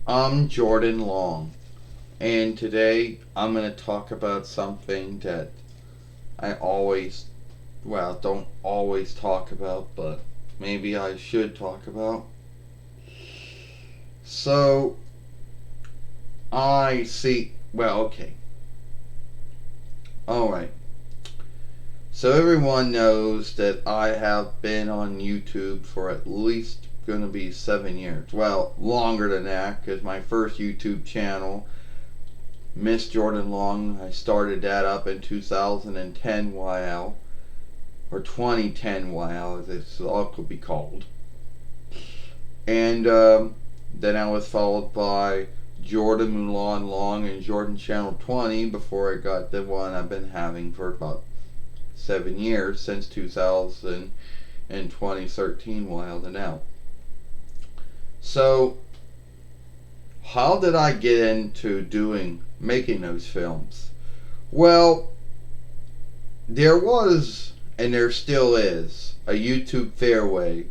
I'm Jordan Long, and today I'm going to talk about something that I always, don't always talk about, but maybe I should talk about. So, I see, okay, alright. So, everyone knows that I have been on YouTube for at least going to be 7 years. Well, longer than that, because my first YouTube channel, Miss Jordan Long, I started that up in 2010 YL, or 2010 YL as it's all could be called. And then I was followed by Jordan Mulan Long and Jordan Channel 20 before I got the one I've been having for about 7 years, since 2000 and 2013 while to now. So, how did I get into making those films? Well, there was, and there still is, a YouTube fairway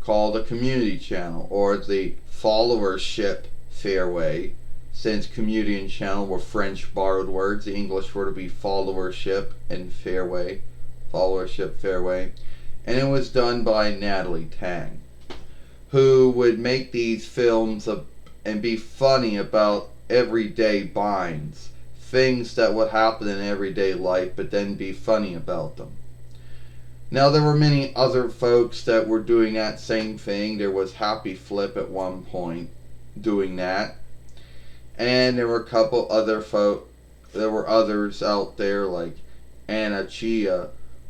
called a community channel, or the followership fairway, since community and channel were French borrowed words. The English were to be followership and fairway, followership fairway, and it was done by Natalie Tang, who would make these films and be funny about everyday binds, things that would happen in everyday life, but then be funny about them. Now, there were many other folks that were doing that same thing. There was Happy Flip at one point doing that. And there were a couple other there were others out there like Anna Chia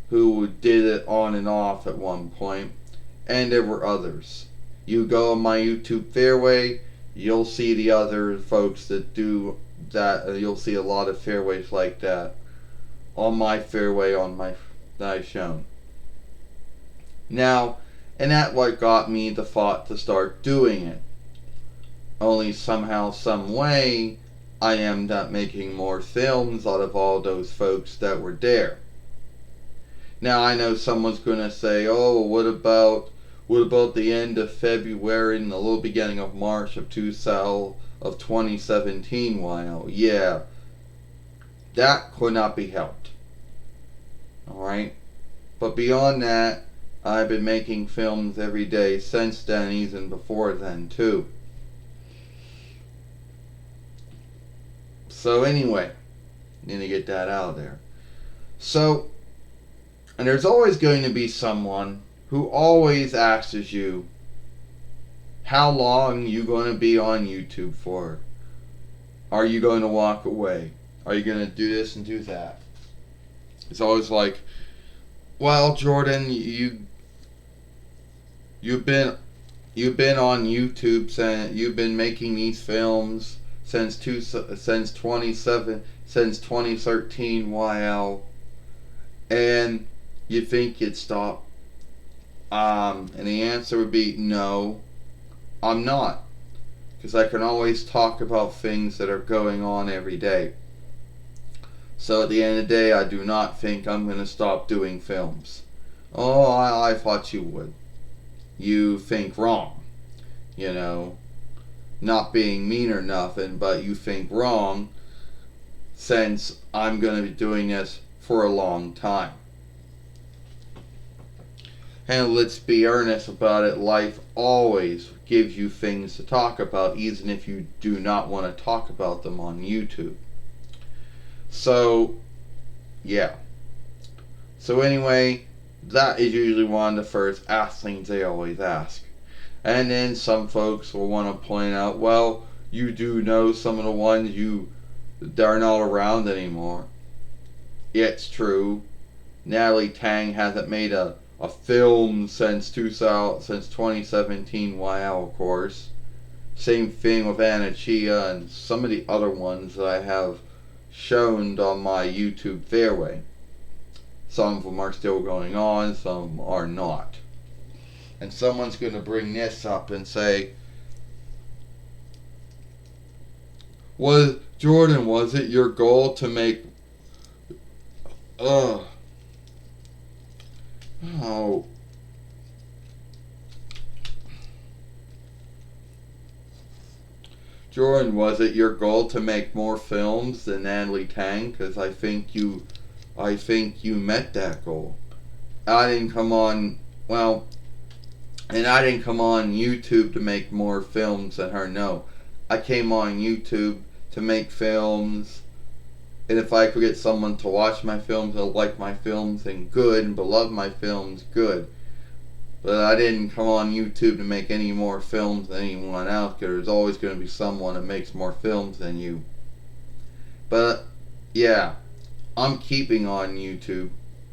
who did it on and off at one point. And there were others. You go on my YouTube fairway, you'll see the other folks that do that. You'll see a lot of fairways like that on my fairway that I've shown. Now, and that what got me the thought to start doing it. Only somehow, some way, I ended up making more films out of all those folks that were there. Now, I know someone's gonna say, "Oh, what about the end of February and the little beginning of March of 2017?" While yeah, that could not be helped. All right, but beyond that, I've been making films every day since then, even before then too. So anyway, need to get that out of there. So, and there's always going to be someone who always asks you, how long you going to be on YouTube for? Are you going to walk away? Are you going to do this and do that? It's always like, well, Jordan, you've been on YouTube since you've been making these films since 2013 YL, and you think you'd stop? And the answer would be no, I'm not, because I can always talk about things that are going on every day. So at the end of the day, I do not think I'm going to stop doing films. Oh, I thought you would. You think wrong. You know, not being mean or nothing, but you think wrong, since I'm going to be doing this for a long time. And let's be earnest about it, life always gives you things to talk about, even if you do not want to talk about them on YouTube. So, yeah. So anyway, that is usually one of the first things they always ask. And then some folks will want to point out, well, you do know some of the ones that are not around anymore. Yeah, it's true. Natalie Tang hasn't made a film since 2017 YL, of course. Same thing with Anna Chia and some of the other ones that I have shown on my YouTube fairway. Some of them are still going on, some are not. And someone's going to bring this up and say, Jordan, was it your goal to make oh Jordan, was it your goal to make more films than Natalie Tang? Because I think you met that goal. I didn't come on, well, and I didn't come on YouTube to make more films than her. No, I came on YouTube to make films, and if I could get someone to watch my films and like my films, and good, and love my films, good. But I didn't come on YouTube to make any more films than anyone else, because there's always going to be someone that makes more films than you. But, yeah, I'm keeping on YouTube,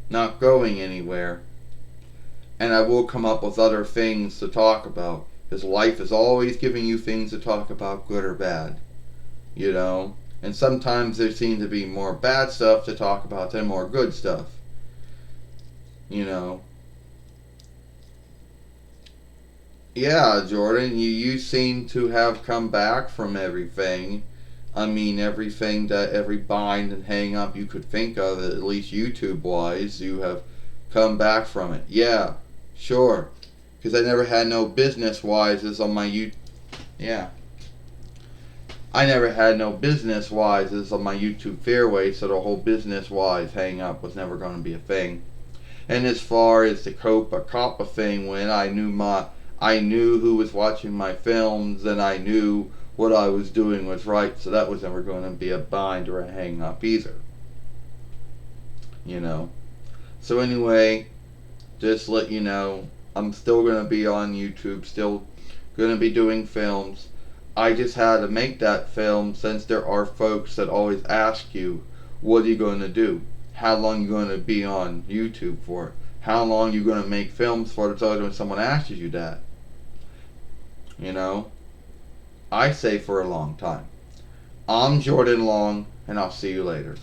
not going anywhere. And I will come up with other things to talk about, because life is always giving you things to talk about, good or bad. You know? And sometimes there seems to be more bad stuff to talk about than more good stuff. You know? Yeah, Jordan, you seem to have come back from everything. I mean, everything that every bind and hang up you could think of, at least YouTube wise, you have come back from it. Yeah, sure. Because I never had no business wises on my YouTube. Yeah. I never had no business wises on my YouTube fairway, so the whole business wise hang up was never going to be a thing. And as far as the Copa Coppa thing went, I knew who was watching my films, and I knew what I was doing was right, so that was never going to be a bind or a hang up either. You know. So anyway, just let you know, I'm still going to be on YouTube, still going to be doing films. I just had to make that film since there are folks that always ask you, what are you going to do? How long are you going to be on YouTube for? How long are you going to make films for? It's always when someone asks you that. You know? I say for a long time. I'm Jordan Long, and I'll see you later.